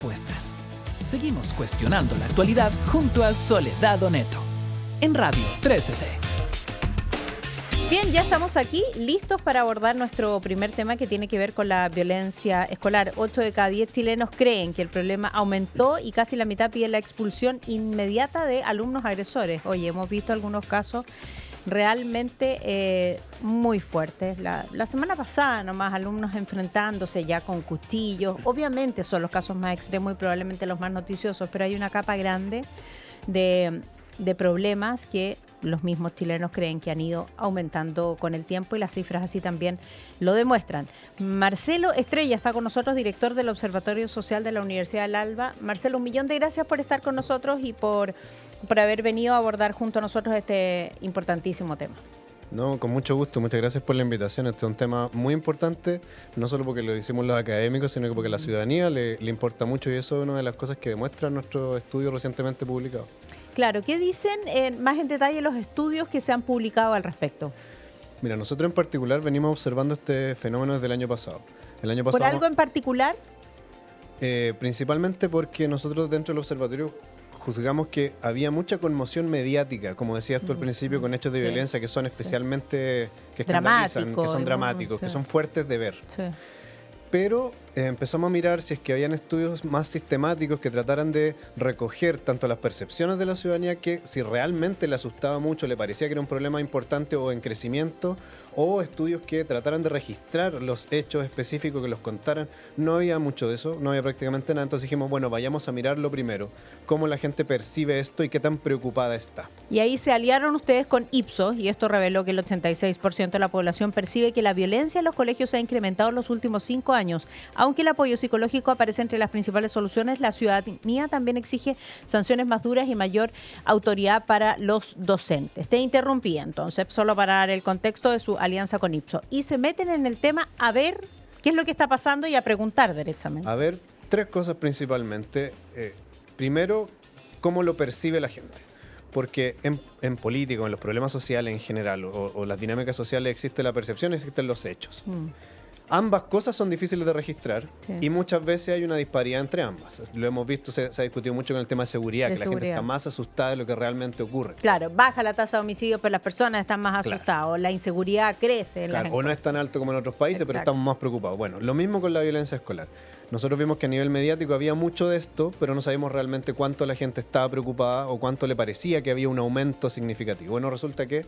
Respuestas. Seguimos cuestionando la actualidad junto a Soledad Oneto en Radio 13C. Bien, ya estamos aquí listos para abordar nuestro primer tema que tiene que ver con la violencia escolar. 8 de cada 10 chilenos creen que el problema aumentó y casi la mitad pide la expulsión inmediata de alumnos agresores. Oye, hemos visto algunos casos realmente muy fuertes. La semana pasada nomás alumnos enfrentándose ya con cuchillos. Obviamente son los casos más extremos y probablemente los más noticiosos, pero hay una capa grande de problemas que los mismos chilenos creen que han ido aumentando con el tiempo y las cifras así también lo demuestran. Marcelo Estrella está con nosotros, director del Observatorio Social de la Universidad del Alba. Marcelo, un millón de gracias por estar con nosotros y por haber venido a abordar junto a nosotros este importantísimo tema. No, con mucho gusto, muchas gracias por la invitación. Este es un tema muy importante, no solo porque lo hicimos los académicos, sino que porque a la ciudadanía le importa mucho y eso es una de las cosas que demuestra nuestro estudio recientemente publicado. Claro, ¿qué dicen más en detalle los estudios que se han publicado al respecto? Mira, nosotros en particular venimos observando este fenómeno desde el año pasado. ¿Por algo en particular? Principalmente porque nosotros dentro del observatorio juzgamos que había mucha conmoción mediática, como decías tú al principio, con hechos de violencia que son especialmente que escandalizan, que son dramáticos, que son fuertes de ver. Sí. Pero empezamos a mirar si es que habían estudios más sistemáticos que trataran de recoger tanto las percepciones de la ciudadanía, que si realmente le asustaba mucho, le parecía que era un problema importante o en crecimiento, o estudios que trataran de registrar los hechos específicos, que los contaran. No había mucho de eso, no había prácticamente nada. Entonces dijimos, bueno, vayamos a mirarlo primero, cómo la gente percibe esto y qué tan preocupada está. Y ahí se aliaron ustedes con Ipsos, y esto reveló que el 86% de la población percibe que la violencia en los colegios se ha incrementado en los últimos 5 años. Aunque el apoyo psicológico aparece entre las principales soluciones, la ciudadanía también exige sanciones más duras y mayor autoridad para los docentes. Te interrumpí entonces, solo para dar el contexto de su alianza con Ipsos. Y se meten en el tema a ver qué es lo que está pasando y a preguntar directamente. A ver, 3 cosas principalmente. Primero, cómo lo percibe la gente. Porque en política, en los problemas sociales en general, o las dinámicas sociales, existe la percepción y existen los hechos. Ambas cosas son difíciles de registrar, sí, y muchas veces hay una disparidad entre ambas. Lo hemos visto, se ha discutido mucho con el tema de seguridad, que la gente está más asustada de lo que realmente ocurre. Claro, baja la tasa de homicidios, pero las personas están más asustadas. Claro. La inseguridad crece. Claro, o no es tan alto como en otros países, exacto, pero estamos más preocupados. Bueno, lo mismo con la violencia escolar. Nosotros vimos que a nivel mediático había mucho de esto, pero no sabíamos realmente cuánto la gente estaba preocupada o cuánto le parecía que había un aumento significativo. Bueno, resulta que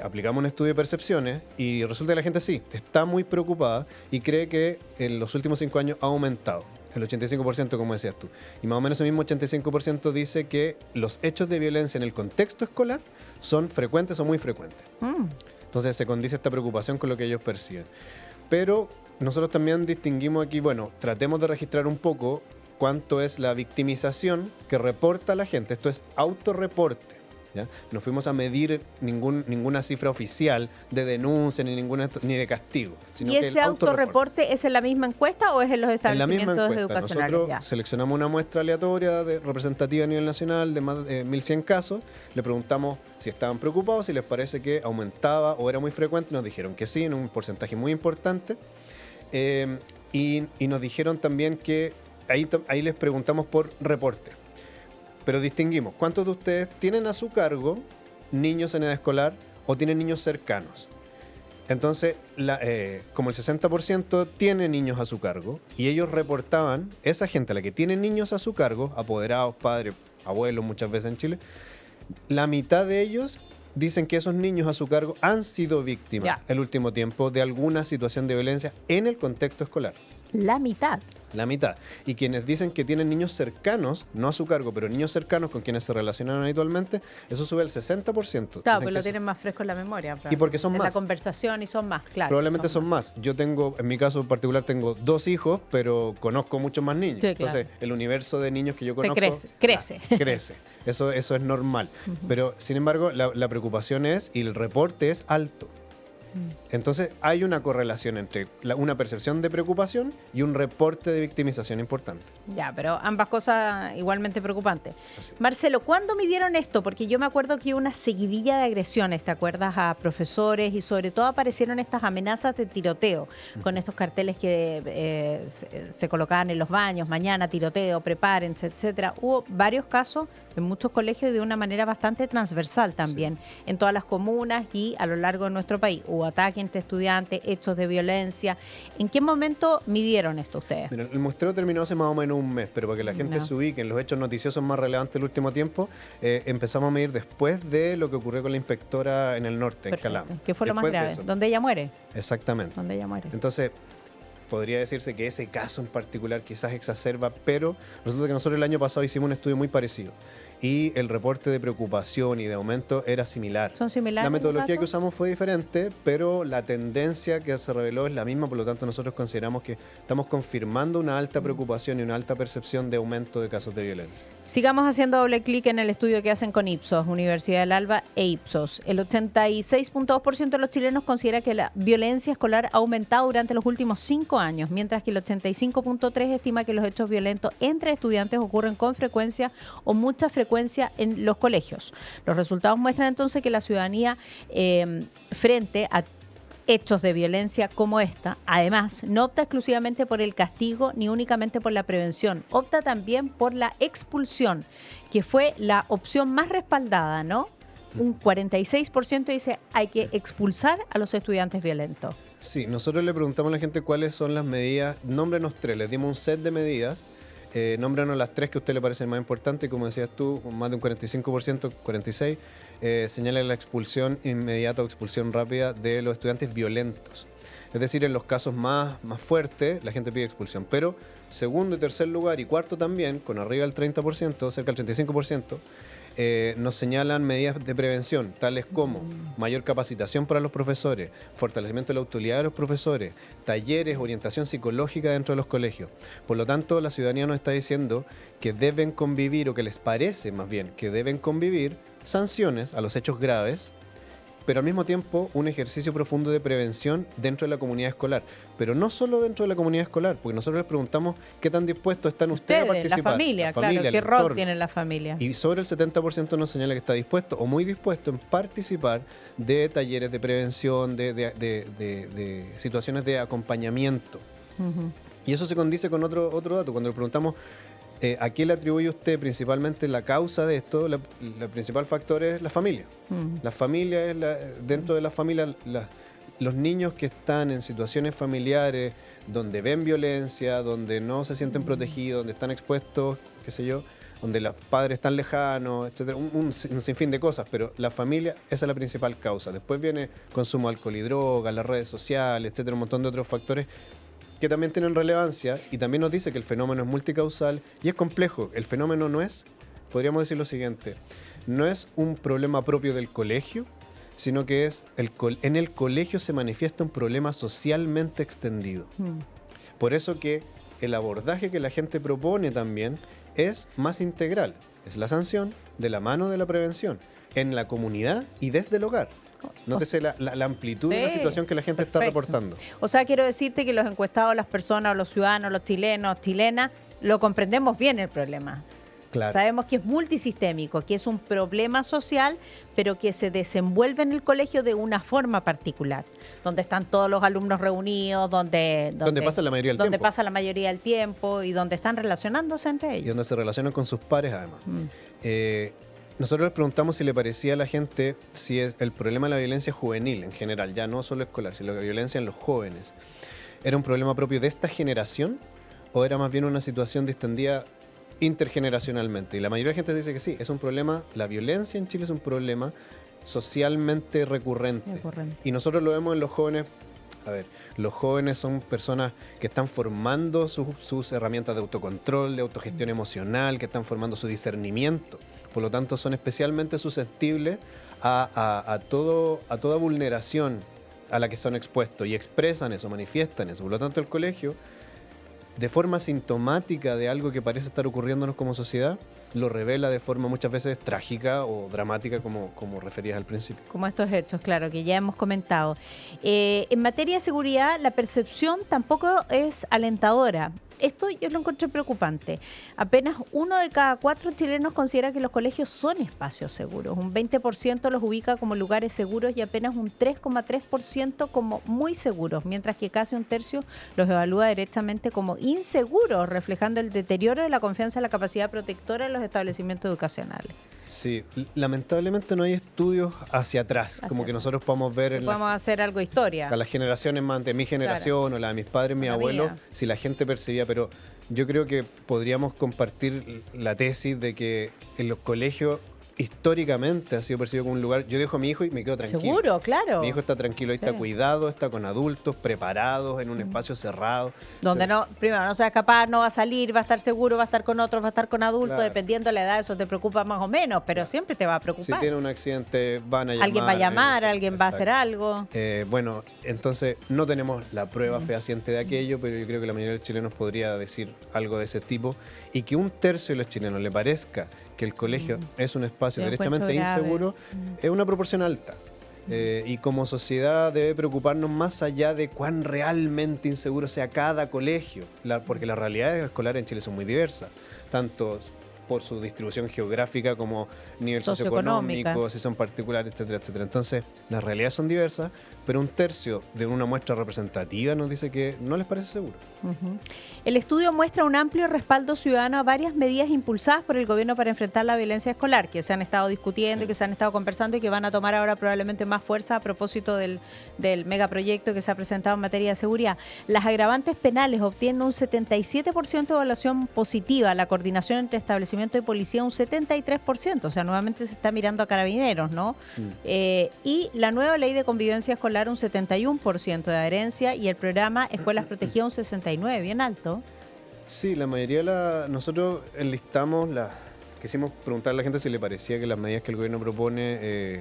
aplicamos un estudio de percepciones y resulta que la gente sí, está muy preocupada y cree que en los últimos 5 años ha aumentado. El 85%, como decías tú. Y más o menos ese mismo 85% dice que los hechos de violencia en el contexto escolar son frecuentes o muy frecuentes. Entonces se condice esta preocupación con lo que ellos perciben. Pero nosotros también distinguimos aquí, bueno, tratemos de registrar un poco cuánto es la victimización que reporta la gente. Esto es autorreporte. ¿Ya? No fuimos a medir ninguna cifra oficial de denuncia ni de castigo. Sino ¿Y ese autorreporte es en la misma encuesta o es en los establecimientos educacionales? Nosotros seleccionamos una muestra aleatoria representativa a nivel nacional de más de 1.100 casos. Le preguntamos si estaban preocupados, si les parece que aumentaba o era muy frecuente. Nos dijeron que sí, en un porcentaje muy importante. Y nos dijeron también que ahí les preguntamos por reporte. Pero distinguimos, ¿cuántos de ustedes tienen a su cargo niños en edad escolar o tienen niños cercanos? Entonces, como el 60% tiene niños a su cargo y ellos reportaban, esa gente, la que tiene niños a su cargo, apoderados, padres, abuelos muchas veces en Chile, la mitad de ellos dicen que esos niños a su cargo han sido víctimas el último tiempo de alguna situación de violencia en el contexto escolar. La mitad. La mitad. Y quienes dicen que tienen niños cercanos, no a su cargo, pero niños cercanos con quienes se relacionan habitualmente, eso sube al 60%. Claro, porque lo tienen más fresco en la memoria. Y porque son más. En la conversación y son más, claro. Probablemente son más. Yo tengo, en mi caso en particular, tengo 2 hijos, pero conozco muchos más niños. Sí, claro. Entonces, el universo de niños que yo conozco... Crece. Crece. Eso es normal. Pero, sin embargo, la preocupación es, y el reporte es alto. Entonces hay una correlación entre una percepción de preocupación y un reporte de victimización importante. Ya, pero ambas cosas igualmente preocupantes. Así. Marcelo, ¿cuándo midieron esto? Porque yo me acuerdo que hubo una seguidilla de agresiones, ¿te acuerdas? A profesores, y sobre todo aparecieron estas amenazas de tiroteo, con estos carteles que se colocaban en los baños: mañana tiroteo, prepárense, etcétera. Hubo varios casos en muchos colegios de una manera bastante transversal también, en todas las comunas y a lo largo de nuestro país. Hubo ataques entre estudiantes, hechos de violencia. ¿En qué momento midieron esto ustedes? Mira, el muestreo terminó hace más o menos un mes, pero para que la gente se ubique en los hechos noticiosos más relevantes del último tiempo, empezamos a medir después de lo que ocurrió con la inspectora en el norte, Perfecto. en Calama. ¿Qué fue lo más Después de grave? eso. ¿Dónde ella muere? Exactamente. ¿Dónde ella muere? Entonces, podría decirse que ese caso en particular quizás exacerba, pero resulta que nosotros el año pasado hicimos un estudio muy parecido y el reporte de preocupación y de aumento era similar. ¿Son similares? La metodología ¿en que caso? usamos fue diferente, pero la tendencia que se reveló es la misma, por lo tanto nosotros consideramos que estamos confirmando una alta preocupación y una alta percepción de aumento de casos de violencia. Sigamos haciendo doble clic en el estudio que hacen con Ipsos, Universidad del Alba e Ipsos. El 86.2% de los chilenos considera que la violencia escolar ha aumentado durante los últimos 5 años, mientras que el 85.3% estima que los hechos violentos entre estudiantes ocurren con frecuencia o mucha frecuencia en los colegios. Los resultados muestran entonces que la ciudadanía, frente a hechos de violencia como esta, además, no opta exclusivamente por el castigo ni únicamente por la prevención, opta también por la expulsión, que fue la opción más respaldada, ¿no? Un 46% dice hay que expulsar a los estudiantes violentos. Sí, nosotros le preguntamos a la gente cuáles son las medidas, nómbrenos 3, les dimos un set de medidas, nómbranos las 3 que a usted le parecen más importantes, como decías tú, más de un 45%, 46%, señala la expulsión inmediata o expulsión rápida de los estudiantes violentos. Es decir, en los casos más fuertes, la gente pide expulsión, pero segundo y tercer lugar y cuarto también, con arriba del 30%, cerca del 35%, nos señalan medidas de prevención, tales como mayor capacitación para los profesores, fortalecimiento de la autoridad de los profesores, talleres, orientación psicológica dentro de los colegios. Por lo tanto, la ciudadanía nos está diciendo que deben convivir, o que les parece más bien, que deben convivir sanciones a los hechos graves, pero al mismo tiempo un ejercicio profundo de prevención dentro de la comunidad escolar. Pero no solo dentro de la comunidad escolar, porque nosotros les preguntamos qué tan dispuestos están ustedes a participar. La familia, claro, qué rol tiene la familia. Y sobre el 70% nos señala que está dispuesto o muy dispuesto en participar de talleres de prevención, de situaciones de acompañamiento. Y eso se condice con otro dato. Cuando le preguntamos ¿a qué le atribuye usted principalmente la causa de esto? El principal factor es la familia. La familia es dentro de la familia, los niños que están en situaciones familiares donde ven violencia, donde no se sienten protegidos, donde están expuestos, qué sé yo, donde los padres están lejanos, etcétera, un sinfín de cosas, pero la familia, esa es la principal causa. Después viene consumo de alcohol y drogas, las redes sociales, etcétera, un montón de otros factores que también tienen relevancia, y también nos dice que el fenómeno es multicausal y es complejo. El fenómeno no es, podríamos decir lo siguiente, no es un problema propio del colegio, sino que es en el colegio se manifiesta un problema socialmente extendido. Por eso que el abordaje que la gente propone también es más integral. Es la sanción de la mano de la prevención en la comunidad y desde el hogar. Nótese la amplitud de la situación que la gente está reportando. O sea, quiero decirte que los encuestados, las personas, los ciudadanos, los chilenos, chilenas, lo comprendemos bien el problema. Claro. Sabemos que es multisistémico, que es un problema social, pero que se desenvuelve en el colegio de una forma particular, donde están todos los alumnos reunidos, donde pasa la mayoría del donde tiempo. pasa la mayoría del tiempo y donde están relacionándose entre ellos. Y donde se relacionan con sus pares, además. Nosotros les preguntamos si le parecía a la gente si el problema de la violencia juvenil en general, ya no solo escolar, sino la violencia en los jóvenes, ¿era un problema propio de esta generación o era más bien una situación distendida intergeneracionalmente? Y la mayoría de la gente dice que sí, es un problema, la violencia en Chile es un problema socialmente recurrente. Y nosotros lo vemos en los jóvenes. A ver, los jóvenes son personas que están formando sus herramientas de autocontrol, de autogestión emocional, que están formando su discernimiento. Por lo tanto, son especialmente susceptibles a toda vulneración a la que son expuestos y expresan eso, manifiestan eso. Por lo tanto, el colegio, de forma sintomática de algo que parece estar ocurriéndonos como sociedad, lo revela de forma muchas veces trágica o dramática, como referías al principio. Como estos hechos, claro, que ya hemos comentado. En materia de seguridad, la percepción tampoco es alentadora. Esto yo lo encontré preocupante. Apenas 1 de cada 4 chilenos considera que los colegios son espacios seguros. Un 20% los ubica como lugares seguros y apenas un 3,3% como muy seguros, mientras que casi un tercio los evalúa directamente como inseguros, reflejando el deterioro de la confianza en la capacidad protectora de los establecimientos educacionales. Sí, lamentablemente no hay estudios hacia atrás, como que nosotros podamos ver podemos hacer algo de historia. A las generaciones más de mi generación, o la de mis padres, mis abuelos, si la gente percibía, pero yo creo que podríamos compartir la tesis de que en los colegios históricamente ha sido percibido como un lugar. Yo dejo a mi hijo y me quedo tranquilo. Seguro, claro. Mi hijo está tranquilo, ahí está cuidado, está con adultos, preparados, en un espacio cerrado. Donde primero no se va a escapar, no va a salir, va a estar seguro, va a estar con otros, va a estar con adultos, dependiendo de la edad, eso te preocupa más o menos, pero siempre te va a preocupar. Si tiene un accidente, van a llamar. Alguien va a llamar, alguien va a hacer algo. Bueno, entonces no tenemos la prueba fehaciente de aquello, pero yo creo que la mayoría de los chilenos podría decir algo de ese tipo, y que un tercio de los chilenos le parezca que el colegio es un espacio derechamente inseguro, es una proporción alta. Y como sociedad debe preocuparnos más allá de cuán realmente inseguro sea cada colegio, porque las realidades escolares en Chile son muy diversas, tanto por su distribución geográfica como nivel socioeconómico, si son particulares, etcétera, etcétera. Entonces, las realidades son diversas, pero un tercio de una muestra representativa nos dice que no les parece seguro. El estudio muestra un amplio respaldo ciudadano a varias medidas impulsadas por el gobierno para enfrentar la violencia escolar, que se han estado discutiendo y que se han estado conversando y que van a tomar ahora probablemente más fuerza a propósito del megaproyecto que se ha presentado en materia de seguridad. Las agravantes penales obtienen un 77% de evaluación positiva, la coordinación entre establecimientos de policía un 73%, o sea, nuevamente se está mirando a carabineros, ¿no? Y la nueva ley de convivencia escolar un 71% de adherencia y el programa Escuelas Protegidas un 69%, bien alto. Sí, la mayoría nosotros enlistamos quisimos preguntarle a la gente si le parecía que las medidas que el gobierno propone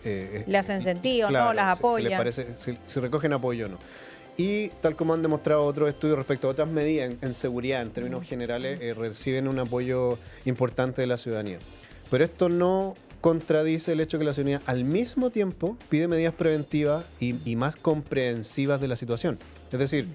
le hacen sentido, claro, ¿no? Las apoyan. Si les parece, si recogen apoyo o no. Y tal como han demostrado otros estudios respecto a otras medidas en seguridad, en términos generales, reciben un apoyo importante de la ciudadanía. Pero esto no contradice el hecho que la ciudadanía al mismo tiempo pide medidas preventivas y más comprensivas de la situación. Es decir,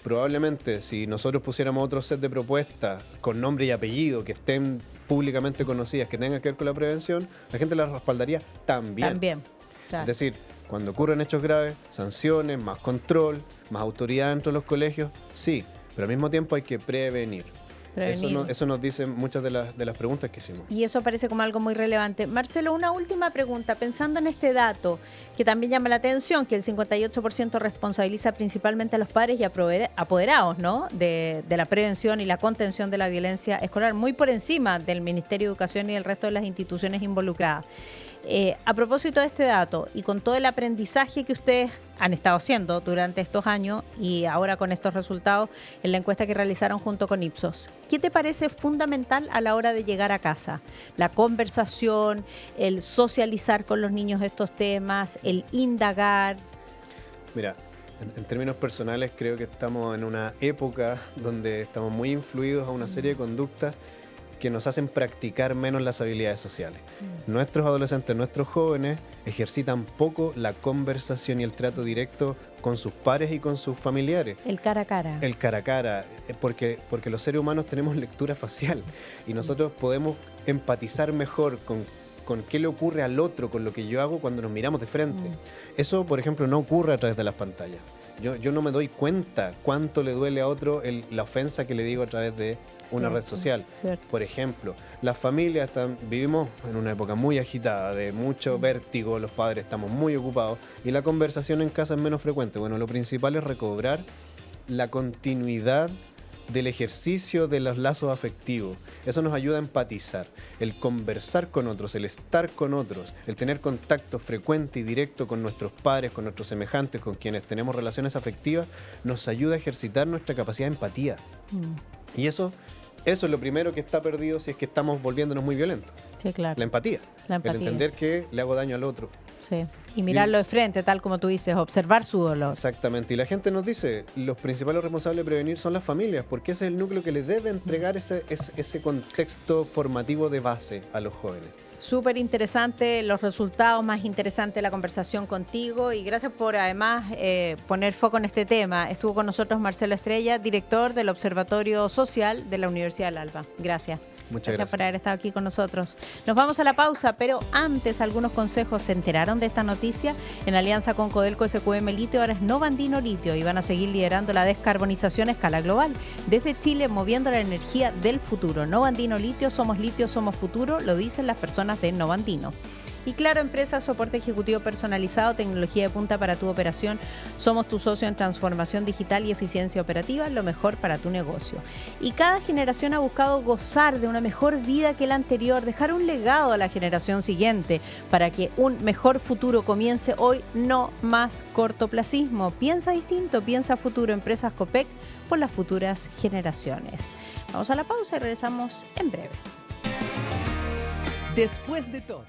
probablemente si nosotros pusiéramos otro set de propuestas con nombre y apellido que estén públicamente conocidas, que tengan que ver con la prevención, la gente las respaldaría también. También, claro. Es decir, cuando ocurren hechos graves, sanciones, más control, más autoridad dentro de los colegios, sí, pero al mismo tiempo hay que prevenir. Eso nos dicen muchas de las preguntas que hicimos. Y eso parece como algo muy relevante. Marcelo, una última pregunta. Pensando en este dato, que también llama la atención, que el 58% responsabiliza principalmente a los padres y apoderados, ¿no? de la prevención y la contención de la violencia escolar, muy por encima del Ministerio de Educación y el resto de las instituciones involucradas. A propósito de este dato y con todo el aprendizaje que ustedes han estado haciendo durante estos años y ahora con estos resultados en la encuesta que realizaron junto con Ipsos, ¿qué te parece fundamental a la hora de llegar a casa? La conversación, el socializar con los niños estos temas, el indagar. Mira, en términos personales creo que estamos en una época donde estamos muy influidos a una serie de conductas que nos hacen practicar menos las habilidades sociales. Nuestros adolescentes, nuestros jóvenes ejercitan poco la conversación y el trato directo con sus pares y con sus familiares. El cara a cara. El cara a cara, porque los seres humanos tenemos lectura facial y nosotros podemos empatizar mejor con qué le ocurre al otro, con lo que yo hago cuando nos miramos de frente. Eso, por ejemplo, no ocurre a través de las pantallas. Yo no me doy cuenta cuánto le duele a otro la ofensa que le digo a través de una red social. Cierto. Por ejemplo, las familias vivimos en una época muy agitada, de mucho vértigo, los padres estamos muy ocupados y la conversación en casa es menos frecuente. Bueno, lo principal es recobrar la continuidad del ejercicio de los lazos afectivos. Eso nos ayuda a empatizar, el conversar con otros, el estar con otros, el tener contacto frecuente y directo con nuestros padres, con nuestros semejantes, con quienes tenemos relaciones afectivas, nos ayuda a ejercitar nuestra capacidad de empatía. Y eso es lo primero que está perdido si es que estamos volviéndonos muy violentos. Sí, claro. La empatía. El entender que le hago daño al otro. Sí. Y mirarlo de frente, tal como tú dices, observar su dolor. Exactamente. Y la gente nos dice, los principales responsables de prevenir son las familias, porque ese es el núcleo que les debe entregar ese contexto formativo de base a los jóvenes. Súper interesante, los resultados, más interesante la conversación contigo y gracias por además poner foco en este tema. Estuvo con nosotros Marcelo Estrella, director del Observatorio Social de la Universidad del Alba. Gracias. Muchas gracias por haber estado aquí con nosotros. Nos vamos a la pausa, pero antes algunos consejos. ¿Se enteraron de esta noticia? En alianza con Codelco SQM Litio, ahora es Novandino Litio y van a seguir liderando la descarbonización a escala global. Desde Chile, moviendo la energía del futuro. Novandino Litio, somos futuro, lo dicen las personas de Novandino. Y Claro Empresa, soporte ejecutivo personalizado, tecnología de punta para tu operación. Somos tu socio en transformación digital y eficiencia operativa, lo mejor para tu negocio. Y cada generación ha buscado gozar de una mejor vida que la anterior, dejar un legado a la generación siguiente para que un mejor futuro comience hoy, no más cortoplacismo. Piensa distinto, piensa futuro. Empresas Copec por las futuras generaciones. Vamos a la pausa y regresamos en breve. Después de todo,